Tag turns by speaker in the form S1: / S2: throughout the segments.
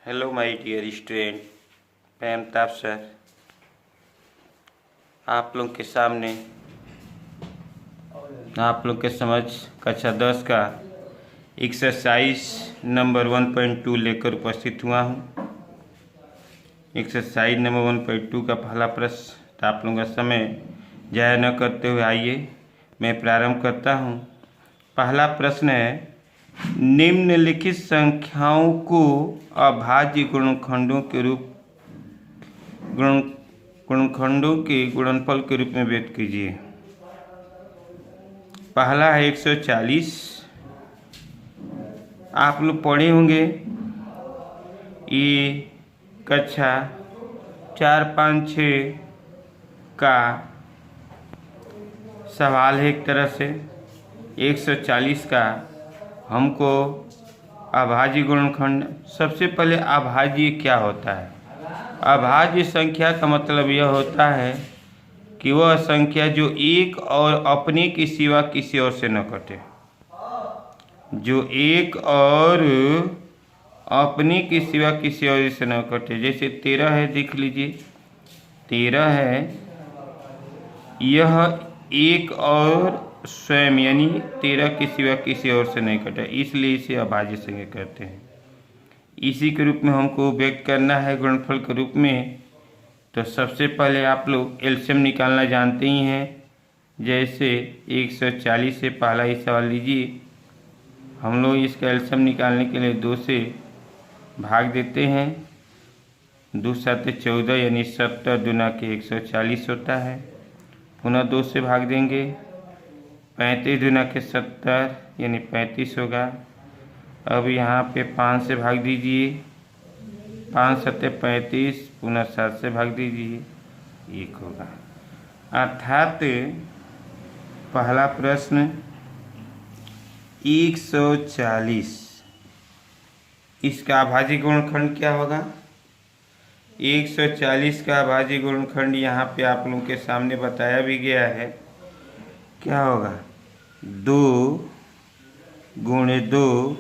S1: Hello my dear student, मैं Amitabh sir आप लोग के सामने आप लोग के समझ कक्षा 10 का एक्सरसाइज नंबर 1.2 लेकर उपस्थित हुआ हूँ। एक्सरसाइज नंबर 1.2 का पहला प्रश्न। आप लोगों का समय ज़ाया न करते हुए आइए मैं प्रारंभ करता हूँ। पहला प्रश्न है, निम्नलिखित संख्याओं को अभाज्य गुणनखंडों के गुणनफल के रूप में व्यक्त कीजिए। पहला है 140। आप लोग पढ़े होंगे, ये कक्षा 4, 5, 6 का सवाल है। एक तरह से 140 का हमको अभाज्य गुणनखंड। सबसे पहले अभाज्य क्या होता है? अभाज्य संख्या का मतलब यह होता है कि वह संख्या जो एक और अपने के सिवा किसी और से न कटे। जो एक और अपने के सिवा किसी और से न कटे। जैसे 13 है, देख लीजिए 13 है, यह एक और स्वयं यानी 13 के सिवा किसी और से नहीं कटा, इसलिए इसे अभाज्य संख्या कहते हैं। इसी के रूप में हमको व्यक्त करना है गुणनफल के रूप में। तो सबसे पहले आप लोग एलसीएम निकालना जानते ही हैं। जैसे 140 से पहला ही सवाल लीजिए। हम लोग इसका एलसीएम निकालने के लिए 2 से भाग देते हैं। 2 7 14 यानी 70 दूना के 140 होता है। पुनः 2 से भाग देंगे, 35 दूना के 70 यानी 35 होगा। अब यहाँ पे 5 से भाग दीजिए, 5 7 35, पुनः 7 से भाग दीजिए, 1 होगा। अर्थात पहला प्रश्न 140, इसका अभाज्य गुणनखंड क्या होगा? 140 का अभाज्य गुणनखंड यहाँ पे आप लोगों के सामने बताया भी गया है। क्या होगा? 2 गुणे 2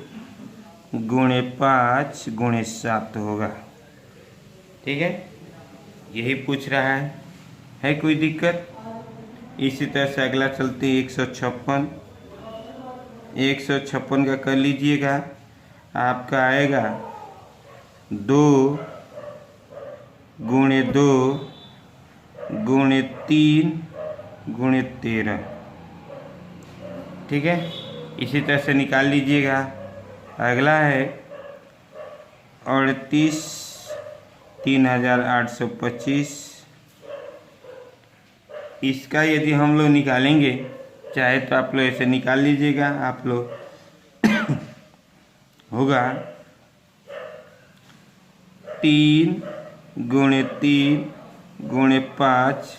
S1: गुणे 5 गुणे 7 होगा। ठीक है, यही पूछ रहा है कोई दिक्कत? इसी तरह से अगला चलते 156। 156 का कर लीजिएगा। आपका आएगा 2 गुणे 2 गुणे 3 गुणे 13। ठीक है, इसी तरह से निकाल लीजिएगा। अगला है 38 3825। इसका यदि हम लोग निकालेंगे, चाहे तो आप लोग ऐसे निकाल लीजिएगा। आप लोग होगा 3 गुणे 3 गुणे 5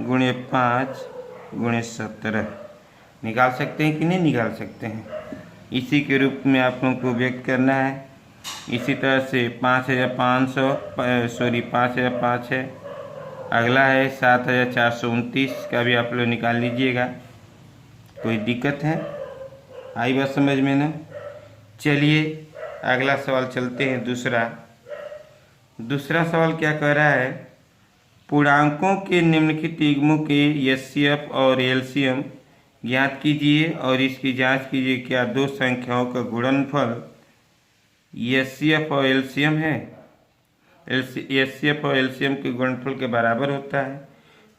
S1: गुणे 5 गुणे 17। निकाल सकते हैं कि नहीं निकाल सकते हैं? इसी के रूप में आप लोगों को व्यक्त करना है। इसी तरह से 5,500 है। अगला है 7,429 का भी आप लोग निकाल लीजिएगा। कोई दिक्कत है? आई बात समझ में ना? चलिए अगला सवाल चलते हैं। दूसरा सवाल क्या कह रहा है? पूर्णांकों के निम्नलिखित युग्मों के एचसीएफ और एलसीएम ज्ञात कीजिए और इसकी जांच कीजिए क्या दो संख्याओं का गुणनफल एचसीएफ और एलसीएम है, एचसीएफ और एलसीएम के गुणनफल के बराबर होता है।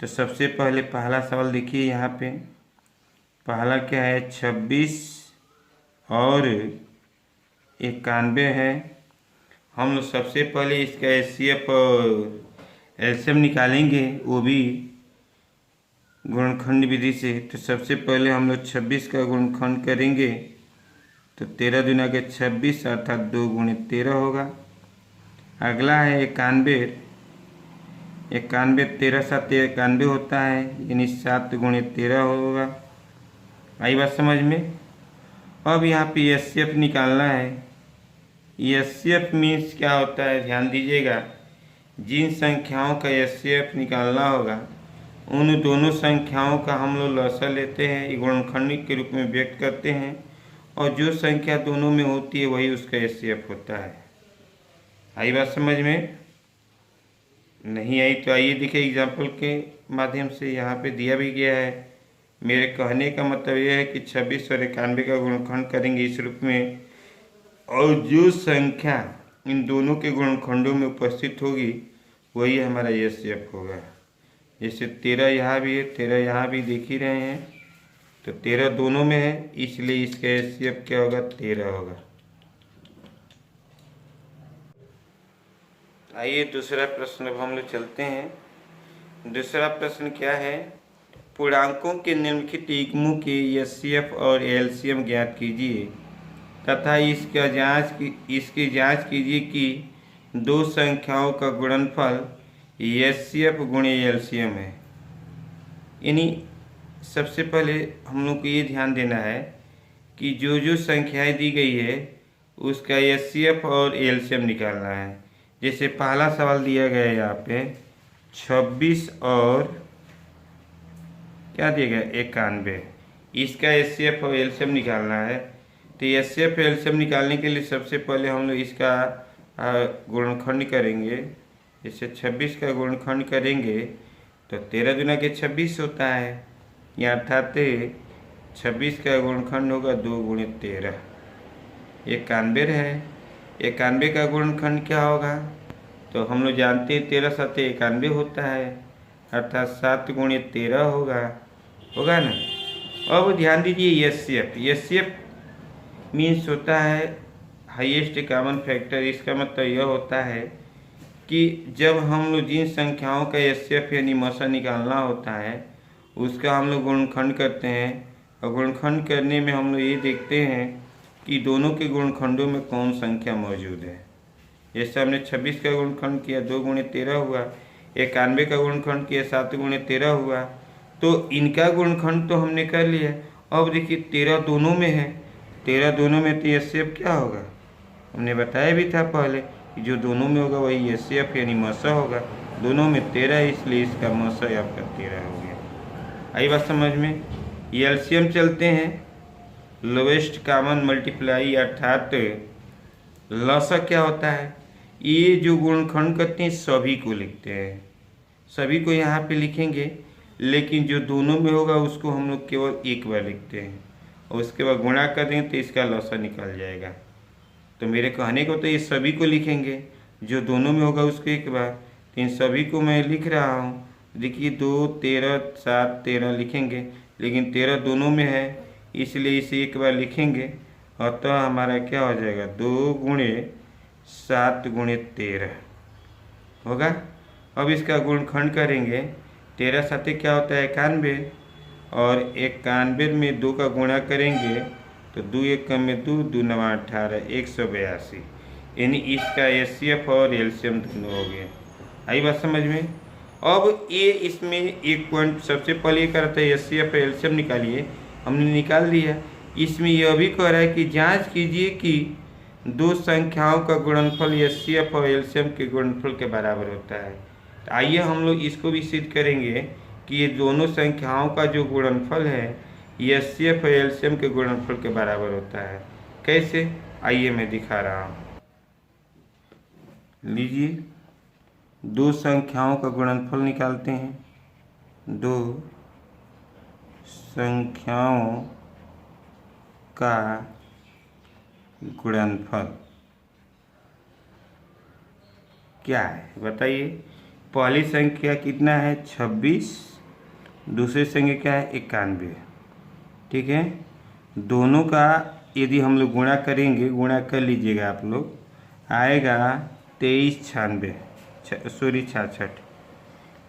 S1: तो सबसे पहले पहला सवाल देखिए, यहाँ पे पहला क्या है? 26 और 91 है। हम लोग सबसे पहले इसका एचसीएफ और एलसीएम निकालेंगे, वो भी गुणनखंड विधि से। तो सबसे पहले हम लोग 26 का गुणनखंड करेंगे तो 13 दूना के 26 अर्थात 2 गुणे 13 होगा। अगला है 91। 13 7 91 होता है, यानी 7 गुणे 13 होगा। आई बात समझ में? अब यहाँ पे एचसीएफ निकालना है। एचसीएफ मीन्स क्या होता है, ध्यान दीजिएगा। जिन संख्याओं का एचसीएफ निकालना होगा उन दोनों संख्याओं का हम लोग लसा लेते हैं, गुणनखंड के रूप में व्यक्त करते हैं, और जो संख्या दोनों में होती है वही उसका एचसीएफ होता है। आई बात समझ में? नहीं आई तो आइए देखिए एग्जाम्पल के माध्यम से। यहाँ पे दिया भी गया है। मेरे कहने का मतलब यह है कि 26 और 91 का गुणनखंड करेंगे इस रूप में, और जो संख्या इन दोनों के गुणनखंडों में उपस्थित होगी वही हमारा एचसीएफ होगा। जैसे 13 यहाँ भी है, 13 यहाँ भी देख ही रहे हैं, तो 13 दोनों में है, इसलिए इसका एचसीएफ क्या होगा? 13 होगा। आइए दूसरा प्रश्न अब हम लोग चलते हैं। दूसरा प्रश्न क्या है? पूर्णांकों के निम्नलिखित युग्मों के एचसीएफ और एलसीएम ज्ञात कीजिए तथा इसकी जांच कीजिए कि दो संख्याओं का गुणनफल एचसीएफ गुणे एलसीएम है। यानी सबसे पहले हम लोग को ये ध्यान देना है कि जो जो संख्याएं दी गई है उसका एचसीएफ और एलसीएम निकालना है। जैसे पहला सवाल दिया गया है यहाँ पे 26 और क्या दिया गया? 91। इसका एचसीएफ और एलसीएम निकालना है। तो एचसीएफ एलसीएम निकालने के लिए सबसे पहले हम लोग इसका गुणनखंड करेंगे। जैसे 26 का गुणनखंड करेंगे तो 13 दूना के 26 होता है, या अर्थात 26 का गुणनखंड होगा 2 गुणे 13, 91 है। 91 का गुणनखंड क्या होगा? तो हम लोग जानते हैं 13 7 91 होता है, अर्थात 7 गुणे 13 होगा ना। अब ध्यान दीजिए एचसीएफ मीन्स होता है हाईएस्ट कॉमन फैक्टर। इसका मतलब यह होता है कि जब हम लोग जिन संख्याओं का एचसीएफ यानी मसा निकालना होता है उसका हम लोग गुणनखंड करते हैं, और गुणनखंड करने में हम लोग ये देखते हैं कि दोनों के गुणनखंडों में कौन संख्या मौजूद है। जैसे हमने 26 का गुणनखंड किया 2 गुणे 13 हुआ, 91 का गुणनखंड किया 7 गुणे 13 हुआ, तो इनका गुणनखंड तो हमने कर लिया। अब देखिए 13 दोनों में है, 13 दोनों में तो एचसीएफ क्या होगा? हमने बताया भी था पहले कि जो दोनों में होगा वही एचसीएफ यानी मसा होगा। दोनों में 13 है इसलिए इसका मसा आपका 13 हो गया। आई बात समझ में? एलसीएम चलते हैं, लोवेस्ट कॉमन मल्टीप्लाई, अर्थात लसा क्या होता है? ये जो गुणनखंड करते हैं सभी को लिखते हैं, सभी को यहाँ पे लिखेंगे, लेकिन जो दोनों में होगा उसको हम लोग केवल एक बार लिखते हैं और उसके बाद गुणा कर देंगे तो इसका लसा निकल जाएगा। तो मेरे कहने को तो ये सभी को लिखेंगे, जो दोनों में होगा उसको एक बार, तो इन सभी को मैं लिख रहा हूँ। देखिए 2 13 7 13 लिखेंगे, लेकिन 13 दोनों में है इसलिए इसे एक बार लिखेंगे, और तो हमारा क्या हो जाएगा? 2 गुणे 7 गुणे 13 होगा। अब इसका गुणनखंड करेंगे, 13 7 क्या होता है? 91, और 91 में 2 का गुणा करेंगे तो 2 1 में 2, 2 9 18, 182। यानी इसका एचसीएफ और एलसीएम दोनों हो गए। आई बात समझ में? अब ये इसमें एक पॉइंट सबसे पहले ये करता है एचसीएफ और एलसीएम निकालिए, हमने निकाल लिया। इसमें यह भी कह रहा है कि जांच कीजिए कि दो संख्याओं का गुणनफल एचसीएफ और एलसीएम के गुणनफल के बराबर होता है। तो आइए हम लोग इसको भी सिद्ध करेंगे कि ये दोनों संख्याओं का जो गुणनफल है एचसीएफ और एलसीएम के गुणनफल के बराबर होता है। कैसे? आइए मैं दिखा रहा हूँ। लीजिए दो संख्याओं का गुणनफल निकालते हैं। दो संख्याओं का गुणनफल क्या है बताइए। पहली संख्या कितना है? 26। दूसरी संख्या क्या है? 91। ठीक है, दोनों का यदि हम लोग गुणा करेंगे, गुणा कर लीजिएगा आप लोग, आएगा 66।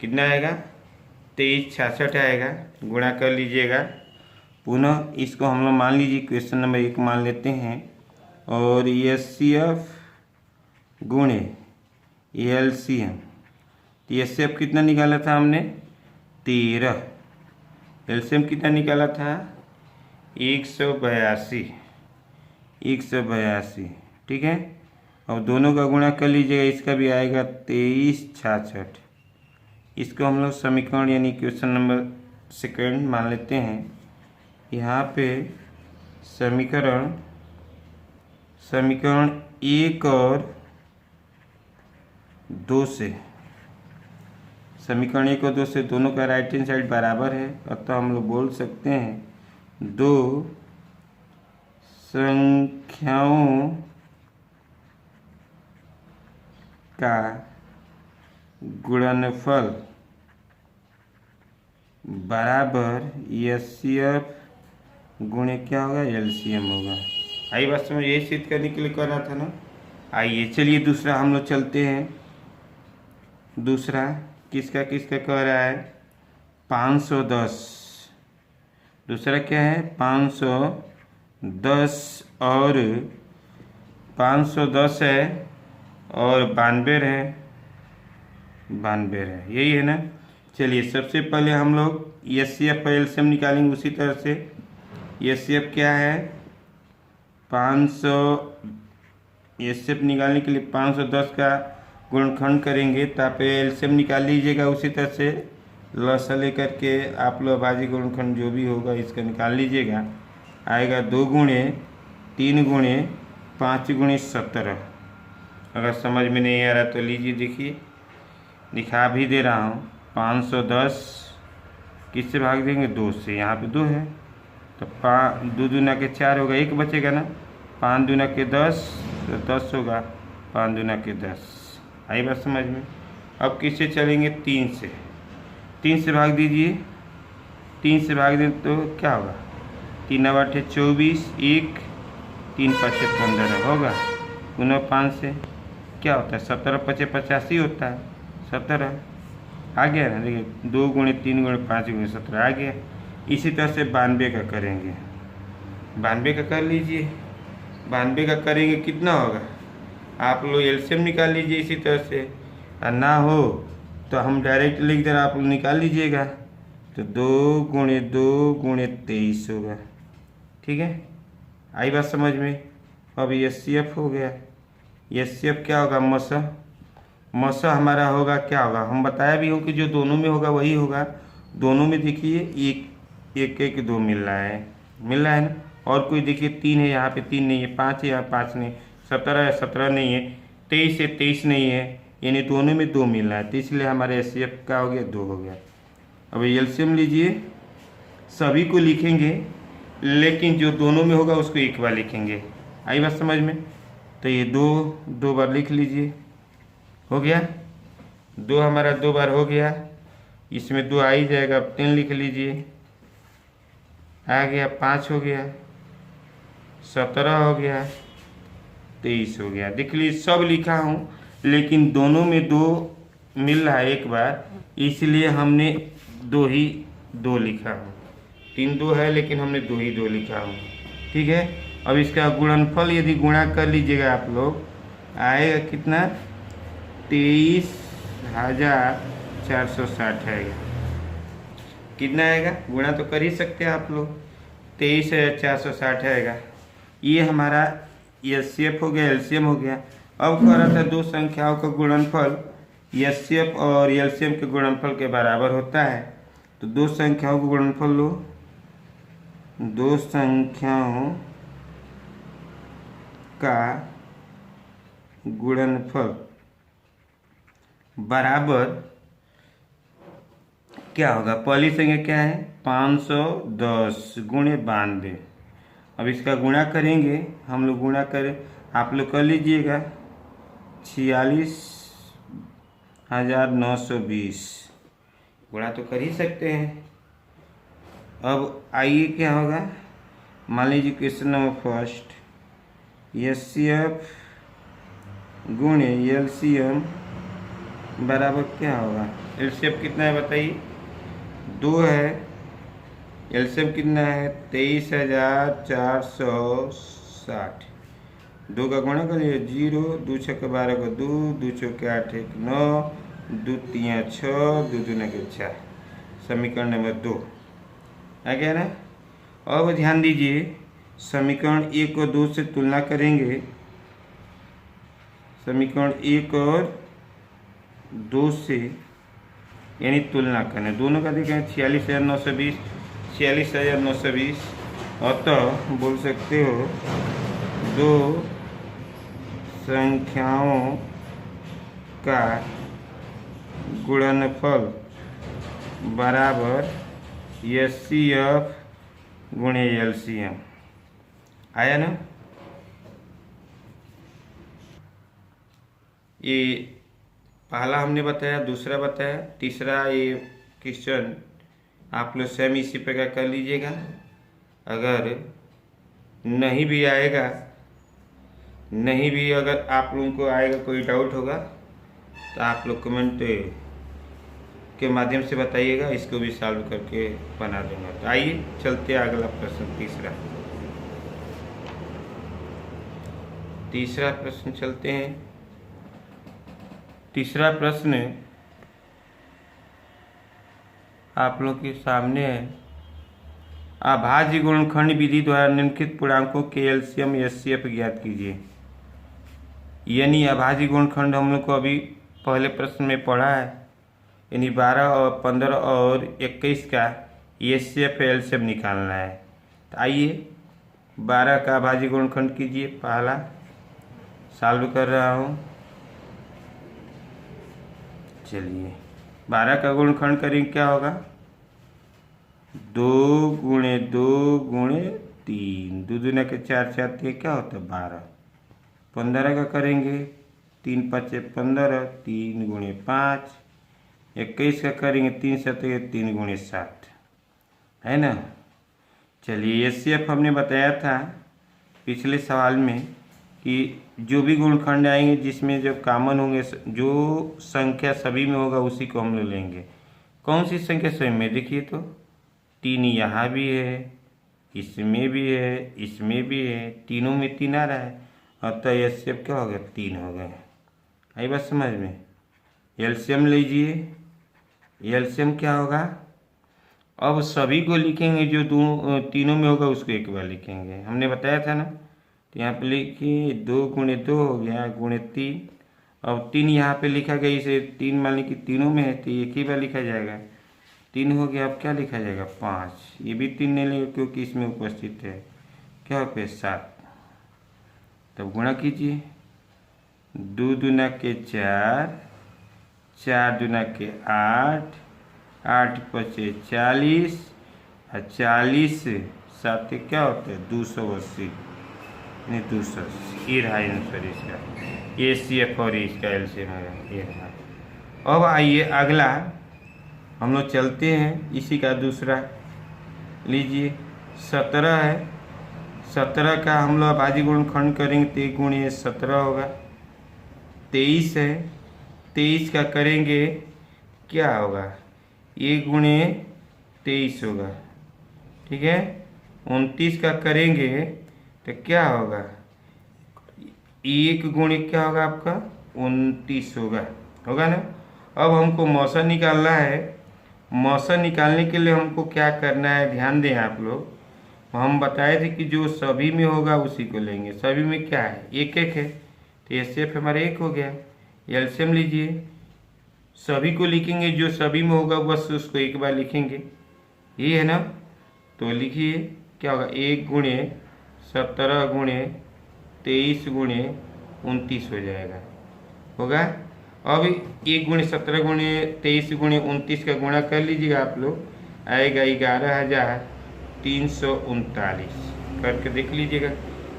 S1: कितना आएगा? 2366 आएगा। गुणा कर लीजिएगा। पुनः इसको हम लोग मान लीजिए क्वेश्चन नंबर 1 मान लेते हैं, और एचसीएफ गुणे एलसीएम। एचसीएफ कितना निकाला था हमने? 13। एलसीएम कितना निकाला था? 182। ठीक है, अब दोनों का गुणा कर लीजिएगा, इसका भी आएगा 2366। इसको हम लोग समीकरण यानी क्वेश्चन नंबर 2 मान लेते हैं। यहाँ पे समीकरण 1 और 2 से, समीकरण 1 और 2 से दोनों का राइट हैंड साइड बराबर है, अतः हम लोग बोल सकते हैं 2 संख्याओं का गुणनफल बराबर एचसीएफ गुणे क्या होगा, एलसीएम होगा। आई बात समझ, यही सिद्ध करने के लिए कर रहा था ना। आइए चलिए दूसरा हम लोग चलते हैं। दूसरा किसका किसका कह रहा है, 510। दूसरा क्या है, 510 और 510 है और 92 है, 92 है, यही है ना। चलिए सबसे पहले हम लोग एचसीएफ का एलसीएम निकालेंगे। उसी तरह से एचसीएफ क्या है, 500, एचसीएफ निकालने के लिए 510 का गुणनखंड करेंगे, तो आप एलसीएम निकाल लीजिएगा। उसी तरह से लसा लेकर के आप लोग भाजी गुणनखंड जो भी होगा इसका निकाल लीजिएगा। आएगा 2 गुणे 3 गुणे 5 गुणे 17। अगर समझ में नहीं आ रहा तो लीजिए, देखिए दिखा भी दे रहा हूँ। 510 किससे भाग देंगे, 2 से, यहाँ पे 2 है तो 2 दूना के 4 होगा, 1 बचेगा ना। 5 दूना के 10 तो 10 होगा, 5 दूना के 10। आई बात समझ में। अब किससे चलेंगे, 3 से। 3 से भाग दीजिए, 3 से भाग दें तो क्या होगा, 3 8 24, 1 3 5 15 होगा। 5 से क्या होता है, 17 5 85 होता है, 17 आ गया ना। देखिए 2 गुणे 3 गुणे 5 गुणे 17 आ गया। इसी तरह से 92 का करेंगे, 92 का कर लीजिए। 92 का करेंगे कितना होगा, आप लोग एलसीएम निकाल लीजिए इसी तरह से, और ना हो तो हम डायरेक्ट लिख दे रहे, आप लोग निकाल लीजिएगा। तो 2 गुणे 2 गुणे 23 होगा, ठीक है। आई बात समझ में। अब एचसीएफ हो गया। एचसीएफ क्या होगा, मसा हमारा होगा क्या होगा, हम बताया भी हो कि जो दोनों में होगा वही होगा। दोनों में देखिए 1 1 2 मिल रहा है ना। और कोई देखिए 3 है, यहाँ पे 3 नहीं है, 5 है, यहाँ 5 नहीं, 17 है, 17 नहीं है, 23 है, 23 नहीं है, यानी दोनों में 2 मिल रहा है, तो इसलिए हमारे एचसीएफ का हो गया 2 हो गया। अब एलसीएम लीजिए, सभी को लिखेंगे लेकिन जो दोनों में होगा उसको एक बार लिखेंगे। आई बात समझ में। तो ये 2 बार लिख लीजिए, हो गया 2, हमारा 2 बार हो गया। इसमें 2 आ ही जाएगा, 3 लिख लीजिए, आ गया, 5 हो गया, 17 हो गया, 23 हो गया। देख लीजिए सब लिखा हूँ, लेकिन दोनों में 2 मिल रहा है एक बार, इसलिए हमने 2 ही 2 लिखा हूँ। 3 2 है लेकिन हमने 2 ही 2 लिखा हूँ, ठीक है। अब इसका गुणनफल यदि गुणा कर लीजिएगा आप लोग, आएगा कितना, 23,460 आएगा। कितना आएगा, गुणा तो कर ही सकते हैं आप लोग, 23,460 आएगा। ये हमारा एचसीएफ हो गया, एलसीएम हो गया। अब कह रहा था 2 संख्याओं का गुणनफल एचसीएफ और एलसीएम के गुणनफल के बराबर होता है। तो 2 संख्याओं का गुणनफल लो, 2 संख्याओं का गुणनफल बराबर क्या होगा, पहली संख्या क्या है, 510 गुणे 92। अब इसका गुणा करेंगे, हम लोग गुणा करें, आप लोग कर लीजिएगा, 46,920 गुणा तो कर ही सकते हैं। अब आइए क्या होगा, मान लीजिए क्वेश्चन नंबर फर्स्ट, एचसीएफ गुणे एलसीएम बराबर क्या होगा। एलसीएम कितना है बताइए, 2 है, एलसीएम कितना है, 23,460। 2 का गुणा करिए, 0 2 6 12 को 2 2 चौके 8 1 9 2 3 6 2 दूना के 4। समीकरण नंबर 2 आ गया ना। अब ध्यान दीजिए, समीकरण 1 और 2 से तुलना करेंगे। समीकरण 1 और 2 से यानी तुलना करना, दोनों का देखें, 46,920 46,920, अतः बोल सकते हो 2 संख्याओं का गुणनफल बराबर HCF गुणे LCM। आया ना? ये पहला हमने बताया, दूसरा बताया, तीसरा ये क्वेश्चन आप लोग स्वयं इसी प्रकार कर लीजिएगा। अगर नहीं भी आएगा, नहीं भी अगर आप लोगों को आएगा, कोई डाउट होगा तो आप लोग कमेंट के माध्यम से बताइएगा, इसको भी सॉल्व करके बना दूंगा। तो आइए चलते हैं अगला प्रश्न, तीसरा प्रश्न चलते हैं। तीसरा प्रश्न आप लोग के सामने है। अभाज्य गुणनखंड विधि द्वारा निम्नलिखित पूर्णांकों के LCM HCF ज्ञात कीजिए। यानी अभाज्य गुणनखंड हम लोग को अभी पहले प्रश्न में पढ़ा है, यानी 12 और 15 और 21 का HCF LCM निकालना है। तो आइए 12 का अभाज्य गुणनखंड कीजिए। पहला सॉल्व कर रहा हूँ। चलिए 12 का गुणनखंड करेंगे, क्या होगा? 2 गुणे 2 गुणे 3, 2 दूना के 4, 4 क्या होता है 12। 15 का करेंगे, 3 5 15, 3 गुणे 5। 21 का करेंगे, 3 7 3 गुणे 7, है ना। चलिए HCF हमने बताया था पिछले सवाल में कि जो भी गुणनखंड आएंगे जिसमें जब कॉमन होंगे, जो संख्या सभी में होगा उसी को हम लोग लेंगे। कौन सी संख्या सभी में? देखिए तो 3 यहाँ भी है, इसमें भी है, इसमें भी है, तीनों में 3 आ रहा है, और तो HCF क्या हो गया? 3 हो गए। आई बात समझ में? LCM लीजिए। LCM क्या होगा? अब सभी को लिखेंगे, जो तीनों में होगा उसको एक बार लिखेंगे, हमने बताया था ना। तो यहाँ पे लिखिए 2 गुणे 2 हो गया गुणे 3। अब 3 यहाँ पे लिखा गया, इसे 3 मान ली कि तीनों में है तो एक ही बार लिखा जाएगा। 3 हो गया, अब क्या लिखा जाएगा? 5। ये भी 3 नहीं लेंगे क्योंकि इसमें उपस्थित है, क्या हो गया? 7। तब गुणा कीजिए। 2 दूना के 4, 4 दूना के 8, 8 पचे 40, और 40 7 क्या होता है? 280, नहीं 280। ये रहा आंसर इसका, HCF और इसका LCM है, ये रहा। अब आइए अगला हम लोग चलते हैं, इसी का दूसरा लीजिए। 17 है, 17 का हम लोग अभाज्य गुणनखंड करेंगे तो 1 गुणे 17 होगा। 23 है, 23 का करेंगे, क्या होगा? 1 गुणे 23 होगा, ठीक है। 29 का करेंगे तो क्या होगा? 1 गुणे क्या होगा आपका? 29 होगा ना। अब हमको मौसा निकालना है। मौसा निकालने के लिए हमको क्या करना है, ध्यान दें आप लोग। हम बताए थे कि जो सभी में होगा उसी को लेंगे। सभी में क्या है? 1 1 है, तो HCF हमारा 1 हो गया। LCM लीजिए, सभी को लिखेंगे, जो सभी में होगा बस उसको एक बार लिखेंगे, ये है ना। तो लिखिए क्या होगा? 1 गुणे 17 गुणे 23 गुणे 29 हो जाएगा, होगा। अब 1 गुणे 17 गुणे 23 गुणे 29 का गुणा कर लीजिएगा आप लोग, आएगा 11,339। करके देख लीजिएगा,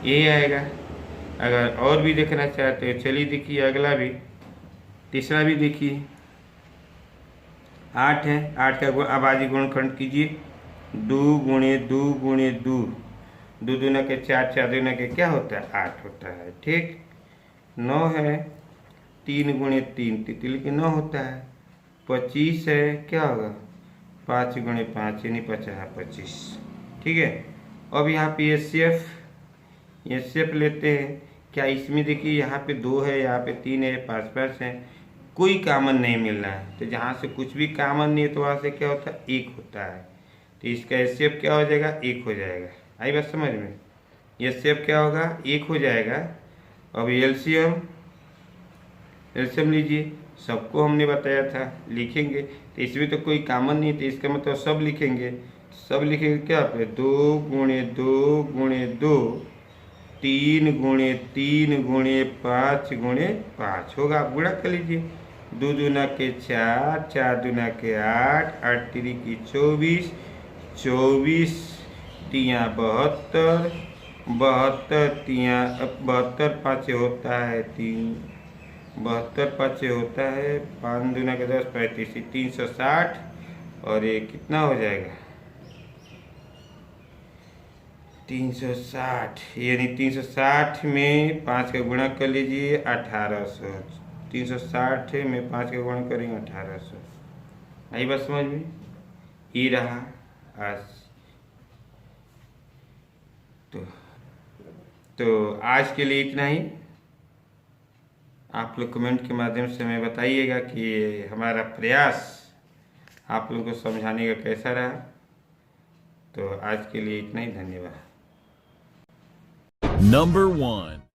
S1: यही आएगा। अगर और भी देखना चाहते हो चलिए देखिए अगला भी, तीसरा भी देखिए। 8 है, 8 का अभाज्य गुणनखंड कीजिए। 2 गुणे 2 गुणे 2, 2 दूना के 4, 4 दूना के क्या होता है? 8 होता है, ठीक। 9 है, 3 गुणे 3, तितली के 9 होता है। 25 है, क्या होगा? 5 गुणे 5 यानी 25, ठीक है। अब यहाँ पे HCF लेते हैं। क्या इसमें देखिए यहाँ पे 2 है, यहाँ पे 3 है, 5 5 है, कोई कॉमन नहीं मिल रहा है। तो जहाँ से कुछ भी कॉमन नहीं है तो वहाँ से क्या होता है? 1 होता है। तो इसका HCF क्या हो जाएगा? 1 हो जाएगा। आई बात समझ में? HCF क्या होगा? 1 हो जाएगा। अब LCM लीजिए, सबको हमने बताया था लिखेंगे, तो इसमें तो कोई कॉमन नहीं, तो इसका मतलब सब लिखेंगे। सब लिखेंगे क्या पे? 2 गुणे 2 गुणे 2 3 × 3 × 5 होगा। आप गुणा कर लीजिए। 2 दूना के 4, 4 दूना के 8, 8 3 की 24, 24 तिया 72, 72 तिया 72 5 होता है 3, 72 5 होता है 5 दूना के 10, 35, 360। और ये कितना हो जाएगा 360, यानी 360 में 5 का गुणा कर लीजिए 1800। 360 में 5 का गुणा करेंगे 1800। आई बात समझ में? ये रहा आज। तो आज के लिए इतना ही। आप लोग कमेंट के माध्यम से हमें बताइएगा कि हमारा प्रयास आप लोगों को समझाने का कैसा रहा। तो आज के लिए इतना ही। धन्यवाद।
S2: Number 1.